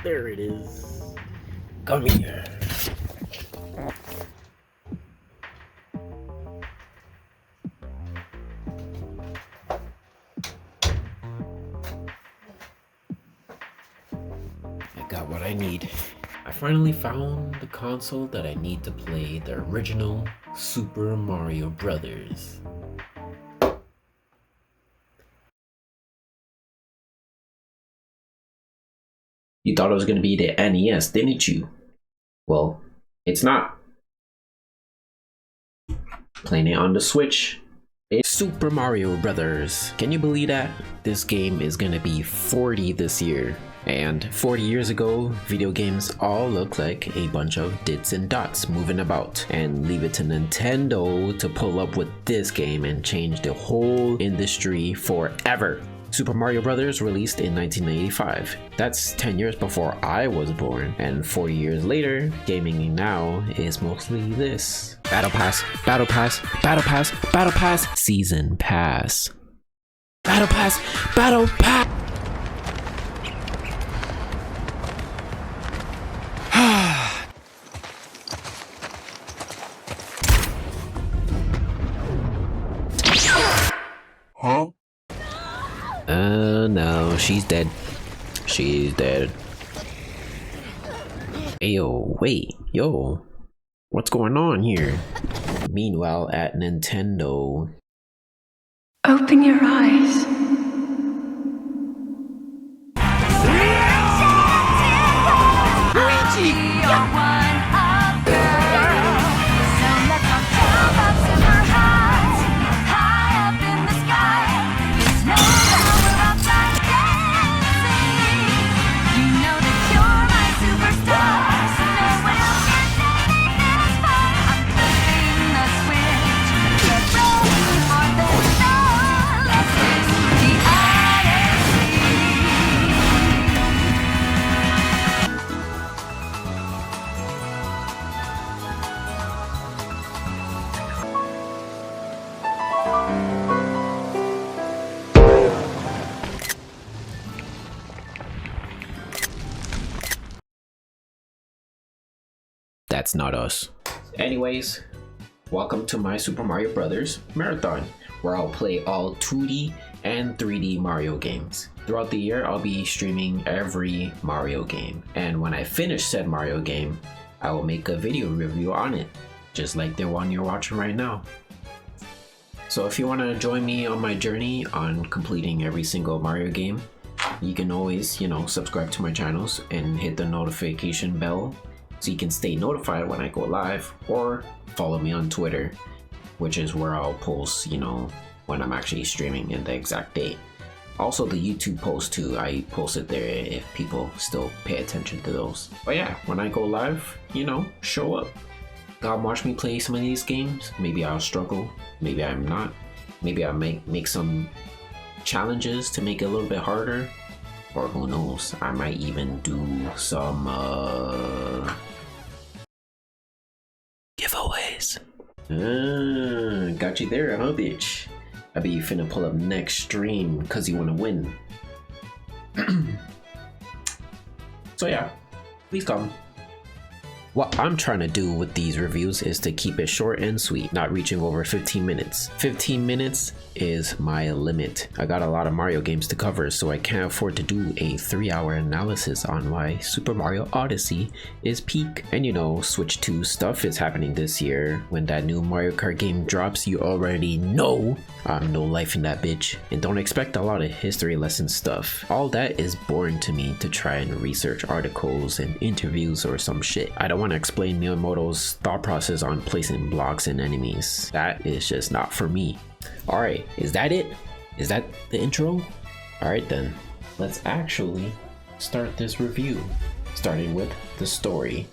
There it is. Come here. I got what I need. I finally found the console that I need to play the original Super Mario Brothers. You thought it was going to be the NES, didn't you? Well, it's not. Playing it on the Switch. It's Super Mario Brothers. Can you believe that? This game is going to be 40 this year. And 40 years ago, video games all looked like a bunch of dits and dots moving about. And leave it to Nintendo to pull up with this game and change the whole industry forever. Super Mario Bros. Released in 1985. That's 10 years before I was born, and 40 years later, gaming now is mostly this. Battle Pass, Battle Pass, Battle Pass, Battle Pass, Season Pass. Battle Pass, Battle Pass! Huh? No, she's dead. She's dead. Ayo, wait, yo. What's going on here? Meanwhile, at Nintendo. Open your eyes. That's not us. Anyways, welcome to my Super Mario Brothers Marathon, where I'll play all 2D and 3D Mario games. Throughout the year, I'll be streaming every Mario game. And when I finish said Mario game, I will make a video review on it, just like the one you're watching right now. So if you want to join me on my journey on completing every single Mario game, you can always, subscribe to my channels and hit the notification bell so you can stay notified when I go live, or follow me on Twitter, which is where I'll post, when I'm actually streaming in the exact date. Also the YouTube post too, I post it there if people still pay attention to those. But yeah, when I go live, show up. God, watch me play some of these games. Maybe I'll struggle, maybe I'm not. Maybe I'll make some challenges to make it a little bit harder. Or who knows, I might even do some giveaways. Got you there, huh, bitch? I bet you finna pull up next stream cause you wanna win. So yeah, please come. What I'm trying to do with these reviews is to keep it short and sweet, not reaching over 15 minutes. 15 minutes is my limit. I got a lot of Mario games to cover, so I can't afford to do a 3-hour analysis on why Super Mario Odyssey is peak. And Switch 2 stuff is happening this year. When that new Mario Kart game drops, you already know I'm no life in that bitch. And don't expect a lot of history lesson stuff. All that is boring to me to try and research articles and interviews or some shit. I don't want to explain Miyamoto's thought process on placing blocks and enemies. That is just not for me. Alright, is that it? Is that the intro? Alright then, let's actually start this review, starting with the story.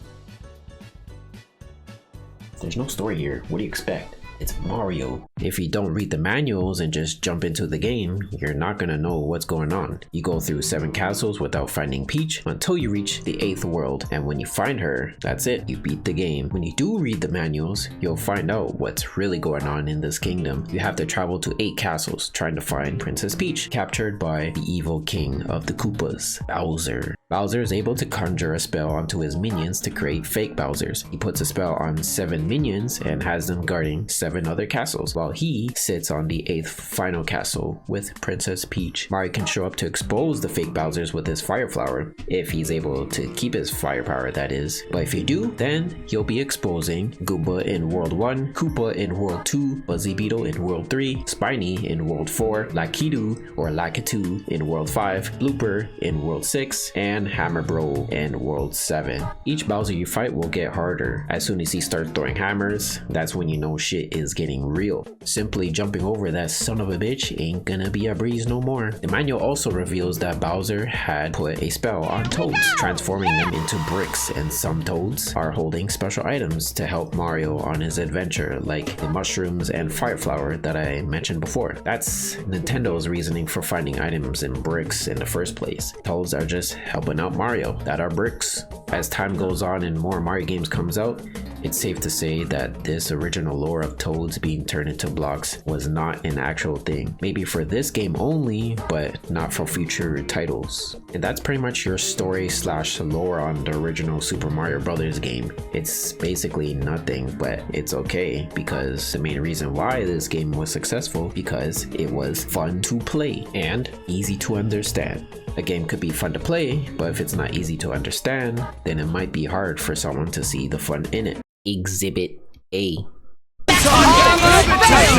There's no story here. What do you expect? It's Mario. If you don't read the manuals and just jump into the game, you're not gonna know what's going on. You go through 7 castles without finding Peach until you reach the 8th world, and when you find her, that's it, you beat the game. When you do read the manuals, you'll find out what's really going on in this kingdom. You have to travel to 8 castles trying to find Princess Peach, captured by the evil king of the Koopas, Bowser. Bowser is able to conjure a spell onto his minions to create fake Bowsers. He puts a spell on 7 minions and has them guarding 7 other castles, while he sits on the 8th final castle with Princess Peach. Mario can show up to expose the fake Bowsers with his Fire Flower, if he's able to keep his firepower, that is. But if you do, then you'll be exposing Goomba in World 1, Koopa in World 2, Buzzy Beetle in World 3, Spiny in World 4, Lakitu or Lakitu in World 5, Blooper in World 6, and Hammer Bro in World 7. Each Bowser you fight will get harder. As soon as he starts throwing hammers, that's when you know shit is getting real. Simply jumping over that son of a bitch ain't gonna be a breeze no more. The manual also reveals that Bowser had put a spell on Toads, transforming them into bricks, and some Toads are holding special items to help Mario on his adventure, like the mushrooms and Fire Flower that I mentioned before. That's Nintendo's reasoning for finding items in bricks in the first place. Toads are just helping out Mario that are bricks. As time goes on and more Mario games comes out, it's safe to say that this original lore of Toads being turned into blocks was not an actual thing. Maybe for this game only, but not for future titles. And that's pretty much your story / lore on the original Super Mario Brothers game. It's basically nothing, but it's okay, because the main reason why this game was successful because it was fun to play and easy to understand. A game could be fun to play, but if it's not easy to understand, then it might be hard for someone to see the fun in it. Exhibit A.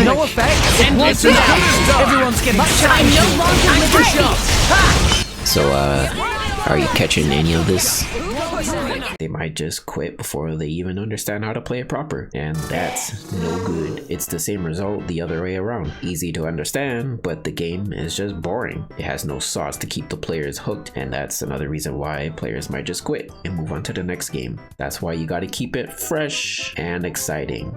No effect. Everyone's getting I'm no longer with the So, are you catching any of this? They might just quit before they even understand how to play it proper, and that's no good. It's the same result the other way around. Easy to understand, but the game is just boring. It has no sauce to keep the players hooked, and that's another reason why players might just quit and move on to the next game. That's why you gotta keep it fresh and exciting.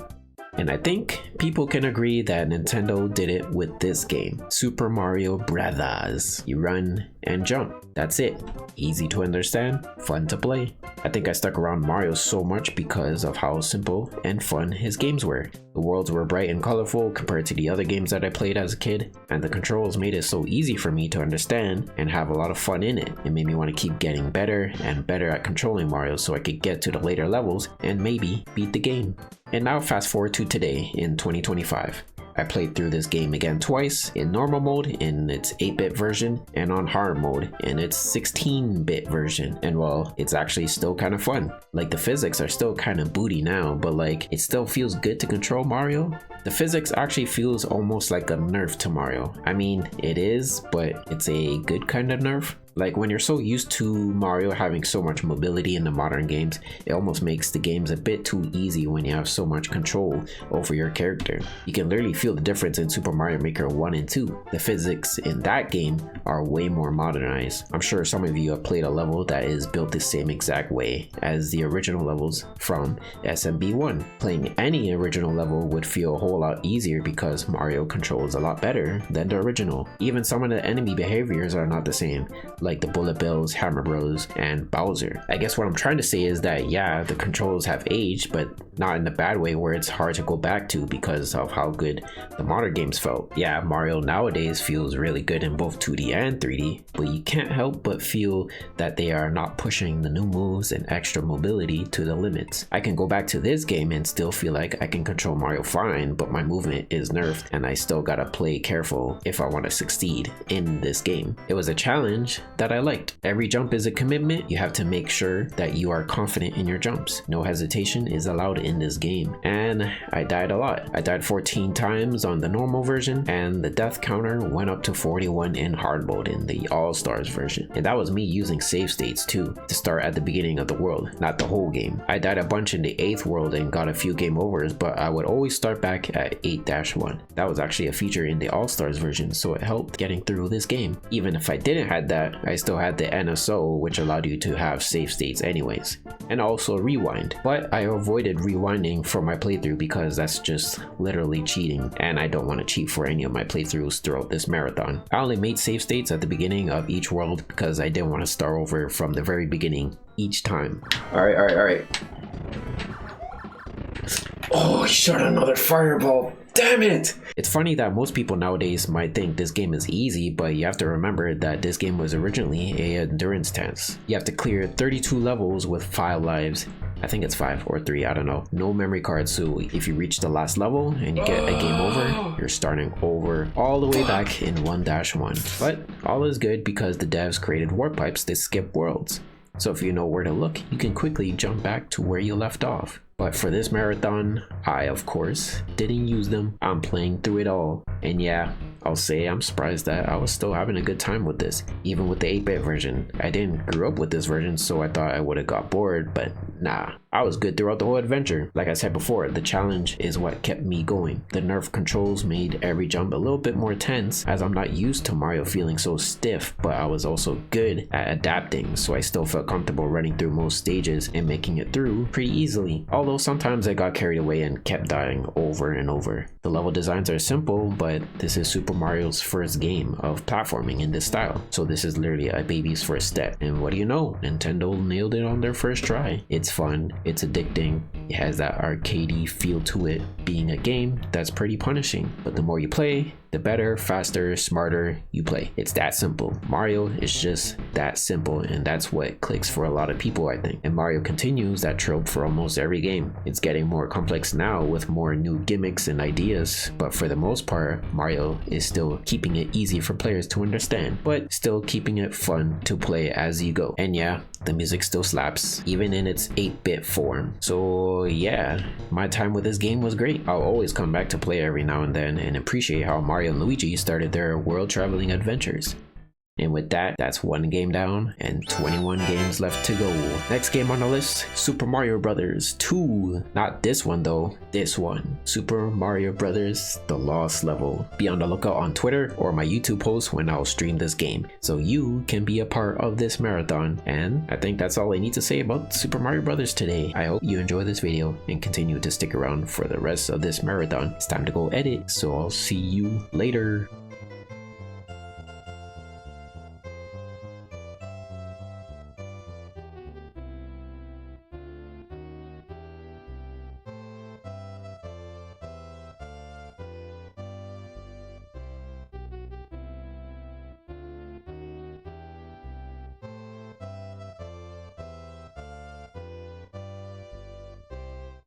And I think people can agree that Nintendo did it with this game, Super Mario Brothers. You run and jump. That's it. Easy to understand, fun to play. I think I stuck around Mario so much because of how simple and fun his games were. The worlds were bright and colorful compared to the other games that I played as a kid, and the controls made it so easy for me to understand and have a lot of fun in it. It made me want to keep getting better and better at controlling Mario so I could get to the later levels and maybe beat the game. And now fast forward to today in 2025. I played through this game again twice, in normal mode in its 8-bit version and on hard mode in its 16-bit version, and well, it's actually still kind of fun. Like, the physics are still kind of booty now, but like, it still feels good to control Mario. The physics actually feels almost like a nerf to Mario. I mean, it is, but it's a good kind of nerf. Like, when you're so used to Mario having so much mobility in the modern games, it almost makes the games a bit too easy when you have so much control over your character. You can literally feel the difference in Super Mario Maker 1 and 2. The physics in that game are way more modernized. I'm sure some of you have played a level that is built the same exact way as the original levels from SMB 1. Playing any original level would feel a whole lot easier because Mario controls a lot better than the original. Even some of the enemy behaviors are not the same, like the Bullet Bills, Hammer Bros, and Bowser. I guess what I'm trying to say is that yeah, the controls have aged, but not in the bad way where it's hard to go back to because of how good the modern games felt. Yeah, Mario nowadays feels really good in both 2D and 3D, but you can't help but feel that they are not pushing the new moves and extra mobility to the limits. I can go back to this game and still feel like I can control Mario fine, but my movement is nerfed and I still gotta play careful if I want to succeed in this game. It was a challenge that I liked. Every jump is a commitment. You have to make sure that you are confident in your jumps. No hesitation is allowed in this game. And I died a lot. I died 14 times on the normal version, and the death counter went up to 41 in hard mode in the All-Stars version. And that was me using save states too, to start at the beginning of the world, not the whole game. I died a bunch in the 8th world and got a few game overs, but I would always start back at 8-1. That was actually a feature in the All-Stars version, so it helped getting through this game. Even if I didn't have that, I still had the NSO, which allowed you to have save states anyways, and also rewind. But I avoided rewinding for my playthrough because that's just literally cheating, and I don't want to cheat for any of my playthroughs throughout this marathon. I only made save states at the beginning of each world because I didn't want to start over from the very beginning each time. Alright. Oh, he shot another fireball. Damn it! It's funny that most people nowadays might think this game is easy, but you have to remember that this game was originally an endurance test. You have to clear 32 levels with 5 lives. I think it's 5 or 3, I don't know. No memory card, so if you reach the last level and you get a game over, you're starting over all the way back in 1-1. But all is good because the devs created warp pipes that skip worlds. So if you know where to look, you can quickly jump back to where you left off. But for this marathon, I of course didn't use them. I'm playing through it all. And yeah, I'll say I'm surprised that I was still having a good time with this, even with the 8-bit version. I didn't grow up with this version, so I thought I would have got bored, but nah, I was good throughout the whole adventure. Like I said before, the challenge is what kept me going. The nerf controls made every jump a little bit more tense, as I'm not used to Mario feeling so stiff, but I was also good at adapting, so I still felt comfortable running through most stages and making it through pretty easily. Although sometimes I got carried away and kept dying over and over. The level designs are simple, but this is Super Mario's first game of platforming in this style, so this is literally a baby's first step. And what do you know, Nintendo nailed it on their first try. It's fun, it's addicting, it has that arcadey feel to it, being a game that's pretty punishing, but the more you play, the better, faster, smarter you play. It's that simple. Mario is just that simple, and that's what clicks for a lot of people, I think. And Mario continues that trope for almost every game. It's getting more complex now with more new gimmicks and ideas, but for the most part, Mario is still keeping it easy for players to understand, but still keeping it fun to play as you go. And yeah, the music still slaps, even in its 8-bit form. So yeah, my time with this game was great. I'll always come back to play every now and then and appreciate how Mario and Luigi started their world traveling adventures. And with that, that's 1 game down and 21 games left to go. Next game on the list, Super Mario Bros. 2. Not this one though, this one. Super Mario Bros. The Lost Level. Be on the lookout on Twitter or my YouTube post when I'll stream this game, so you can be a part of this marathon. And I think that's all I need to say about Super Mario Bros. Today. I hope you enjoy this video and continue to stick around for the rest of this marathon. It's time to go edit, so I'll see you later.